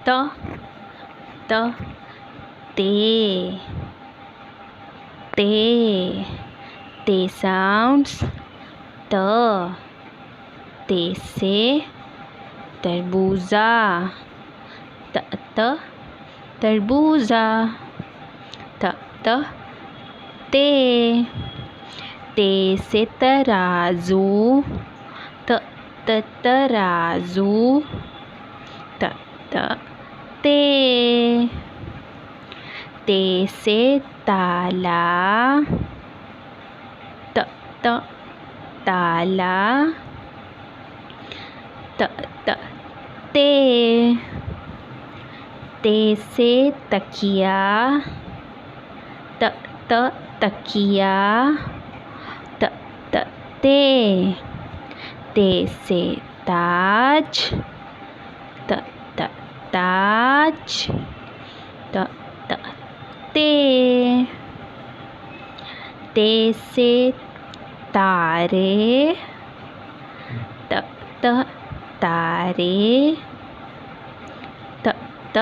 त त ते ते ते sounds त ते से तरबूजा त त तरबूजा त त ते से तराजू त त तराजू त त ते से ताला त त ताला त त ते से तकिया त त तकिया त त ते से ताज त त ताज त त ते से तारे त त तारे त त